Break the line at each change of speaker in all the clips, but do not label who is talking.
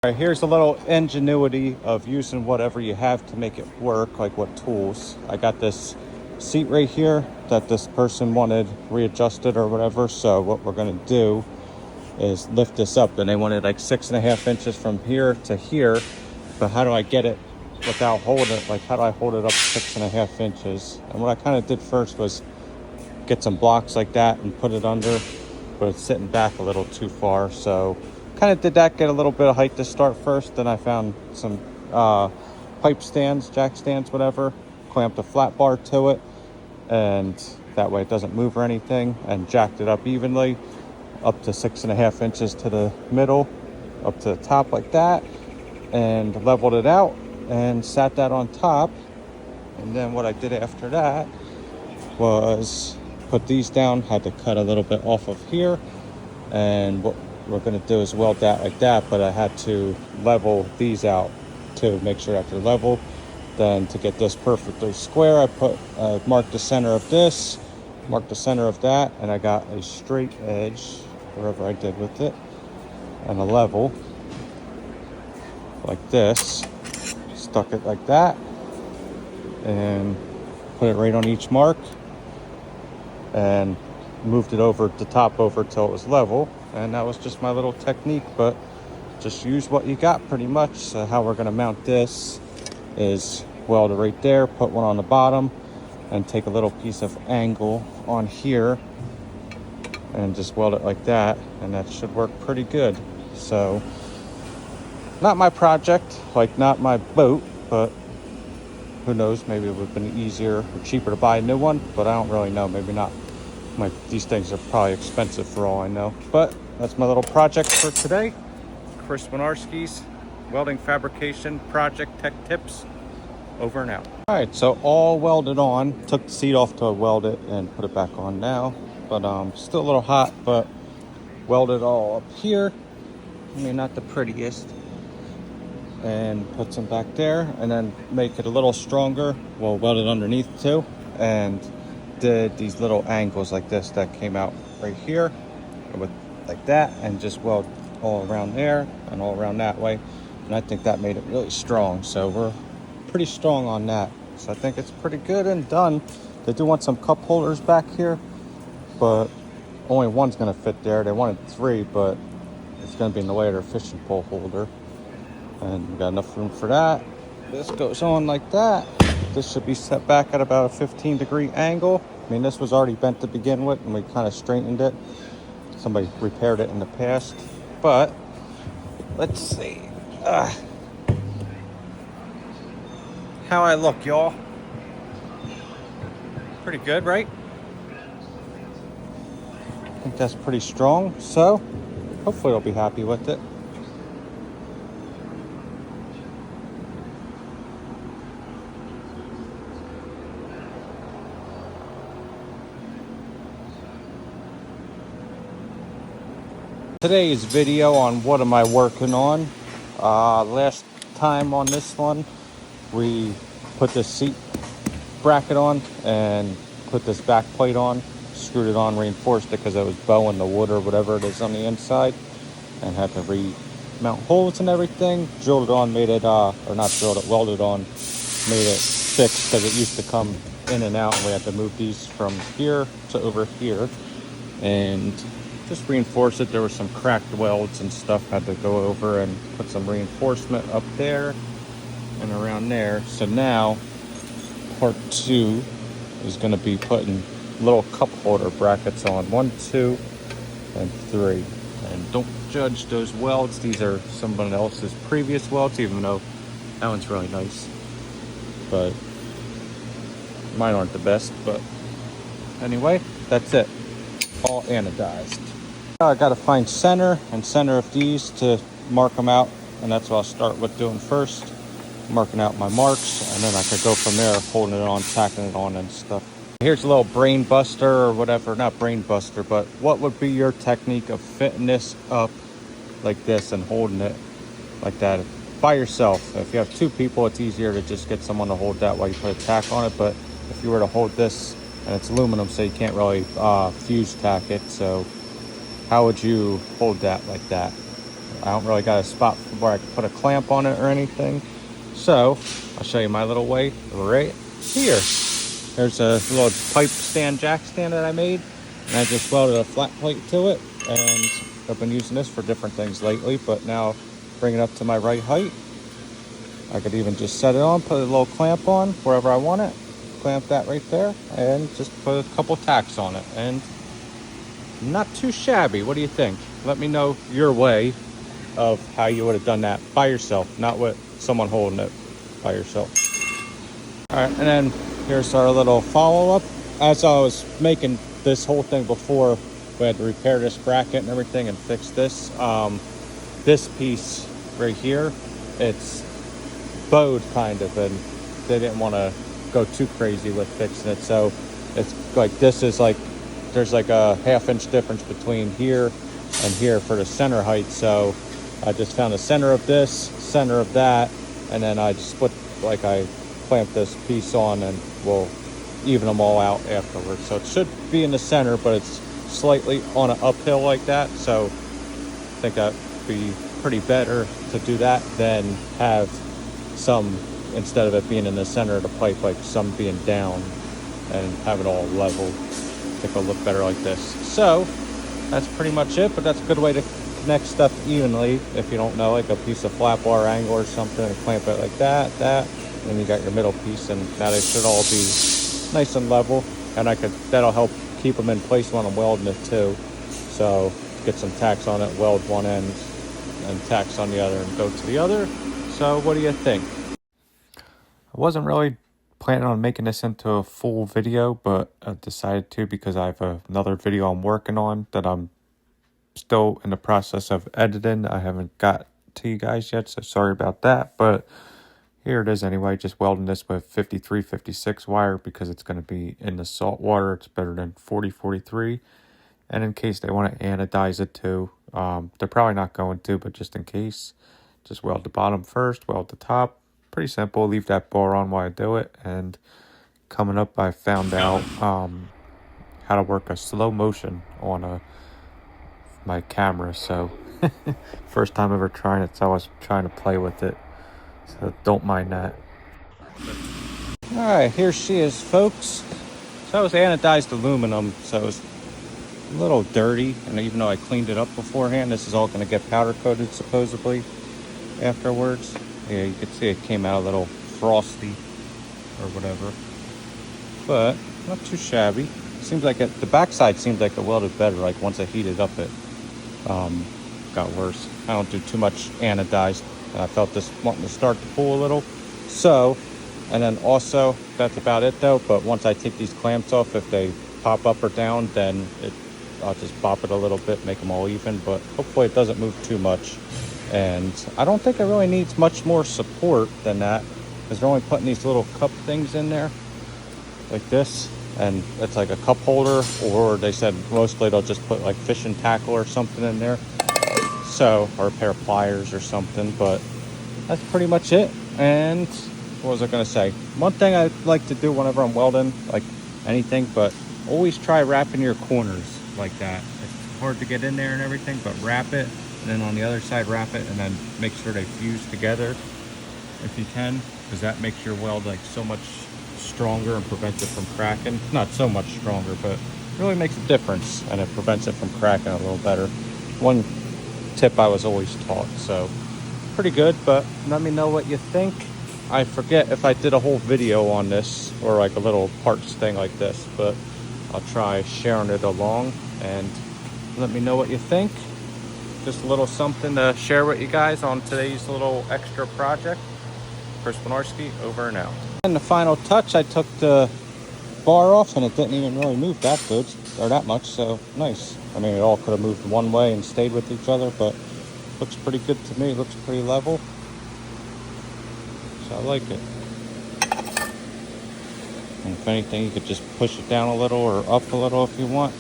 All right, here's a little ingenuity of using whatever you have to make it work, like what tools. I got this seat right here that this person wanted readjusted or whatever. So what we're gonna do is lift this up, and they wanted like 6.5 inches from here to here. But how do I get it without holding it? Like, how do I hold it up 6.5 inches? And what I kind of did first was get some blocks like that and put it under, but it's sitting back a little too far. So kind of did that, get a little bit of height to start first. Then I found some pipe stands, jack stands, whatever, clamped a flat bar to it, and that way it doesn't move or anything, and jacked it up evenly up to 6.5 inches to the middle, up to the top like that, and leveled it out and sat that on top. And then what I did after that was put these down, had to cut a little bit off of here, and what we're going to do is weld that like that, but I had to level these out to make sure that they're level. Then to get this perfectly square, I marked the center of this, marked the center of that, and I got a straight edge wherever I did with it, and a level like this, stuck it like that, and put it right on each mark, and moved it over the top over till it was level. And that was just my little technique, but just use what you got pretty much. So how we're going to mount this is weld it right there, put one on the bottom, and take a little piece of angle on here and just weld it like that, and that should work pretty good. So not my project, like not my boat, but who knows, maybe it would have been easier or cheaper to buy a new one, but I don't really know, maybe not. These things are probably expensive for all I know. But that's my little project for today. Chris Winarski's Welding Fabrication Project Tech Tips, over and out. All right, so all welded on. Took the seat off to weld it and put it back on now. But still a little hot, but welded all up here. I mean, not the prettiest. And put some back there, and then make it a little stronger. We'll weld it underneath too. And did these little angles like this that came out right here with like that, and just weld all around there and all around that way. And I think that made it really strong. So we're pretty strong on that. So I think it's pretty good and done. They do want some cup holders back here, but only one's gonna fit there. They wanted 3, but it's gonna be in the way of their fishing pole holder. And we got enough room for that. This goes on like that. This should be set back at about a 15-degree angle. I mean, this was already bent to begin with, and we kind of straightened it. Somebody repaired it in the past. But let's see how I look, y'all. Pretty good, right? I think that's pretty strong. So hopefully they'll be happy with it. Today's video on what am I working on. Last time on this one, we put this seat bracket on and put this back plate on, screwed it on, reinforced it because it was bowing the wood or whatever it is on the inside, and had to remount holes and everything. Drilled it on, made it, or not drilled it, welded on, made it fixed because it used to come in and out, and we had to move these from here to over here. And just reinforce it. There were some cracked welds and stuff, had to go over and put some reinforcement up there and around there. So now part 2 is going to be putting little cup holder brackets on 1, 2, and 3. And don't judge those welds. These are someone else's previous welds, even though that one's really nice, but mine aren't the best. But anyway, that's it, all anodized. I got to find center of these to mark them out, and that's what I'll start with doing first, marking out my marks, and then I could go from there, holding it on, tacking it on and stuff. Here's a little brain buster or whatever, not brain buster, but what would be your technique of fitting this up like this and holding it like that by yourself? If you have 2 people, it's easier to just get someone to hold that while you put a tack on it. But if you were to hold this, and it's aluminum, so you can't really fuse tack it, so how would you hold that like that? I don't really got a spot where I can put a clamp on it or anything. So I'll show you my little way right here. There's a little pipe stand, jack stand that I made, and I just welded a flat plate to it, and I've been using this for different things lately, but now bring it up to my right height. I could even just set it on, put a little clamp on wherever I want it, clamp that right there, and just put a couple tacks on it, and not too shabby. What do you think? Let me know your way of how you would have done that by yourself, not with someone holding it by yourself. All right, and then here's our little follow-up. As I was making this whole thing before, we had to repair this bracket and everything and fix this. This piece right here, it's bowed kind of, and they didn't want to go too crazy with fixing it. So it's like, this is like, there's like a 1/2 inch difference between here and here for the center height. So I just found the center of this, center of that, and then I just put, like, I clamp this piece on and we'll even them all out afterwards. So it should be in the center, but it's slightly on an uphill like that. So I think that'd be pretty better to do that than have some, instead of it being in the center of the pipe, like some being down, and have it all level. I think it'll look better like this. So that's pretty much it, but that's a good way to connect stuff evenly. If you don't know, like a piece of flat bar angle or something, and clamp it like that, and then you got your middle piece, and now they should all be nice and level, and that'll help keep them in place when I'm welding it too. So get some tacks on it, weld one end, and tacks on the other, and go to the other. So what do you think? I wasn't really planning on making this into a full video, but I decided to because I have another video I'm working on that I'm still in the process of editing. I haven't got to you guys yet, so sorry about that, but here it is anyway. Just welding this with 53, 56 wire because it's going to be in the salt water. It's better than 40, 43. And in case they want to anodize it too, they're probably not going to, but just in case, just weld the bottom first, weld the top. Pretty simple. Leave that bar on while I do it. And coming up, I found out how to work a slow motion on my camera. So first time ever trying it, so I was trying to play with it. So don't mind that. All right, here she is, folks. So it was anodized aluminum, so it was a little dirty, and even though I cleaned it up beforehand, this is all going to get powder coated supposedly afterwards. Yeah, you can see it came out a little frosty or whatever, but not too shabby. Seems like the backside seems like it welded better. Like once I heated up, it got worse. I don't do too much anodized. I felt this wanting to start to pull a little. So, and then also that's about it though. But once I take these clamps off, if they pop up or down, then I'll just bop it a little bit, make them all even. But hopefully it doesn't move too much. And I don't think it really needs much more support than that, because they're only putting these little cup things in there like this, and it's like a cup holder, or they said mostly they'll just put like fishing tackle or something in there, so, or a pair of pliers or something. But that's pretty much it. And what was I going to say? One thing I like to do whenever I'm welding, like anything, but always try wrapping your corners like that. It's hard to get in there and everything, but wrap it. And then on the other side, wrap it, and then make sure they fuse together if you can, because that makes your weld like so much stronger and prevents it from cracking. Not so much stronger, but really makes a difference, and it prevents it from cracking a little better. One tip I was always taught, so pretty good. But let me know what you think. I forget if I did a whole video on this or like a little parts thing like this, but I'll try sharing it along, and let me know what you think. Just a little something to share with you guys on today's little extra project. Chris Winarski, over and out. And the final touch, I took the bar off, and it didn't even really move that good, or that much, so nice. I mean, it all could have moved one way and stayed with each other, but looks pretty good to me. Looks pretty level, so I like it. And if anything, you could just push it down a little or up a little if you want,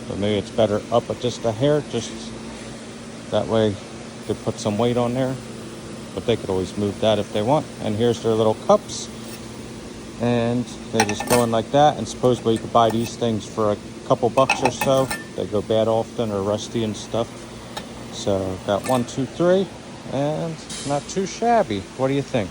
but maybe it's better up at just a hair, just that way they put some weight on there, but they could always move that if they want. And here's their little cups, and they just go in like that. And supposedly you could buy these things for a couple bucks or so. They go bad often or rusty and stuff, So got 1, 2, 3, and not too shabby. What do you think?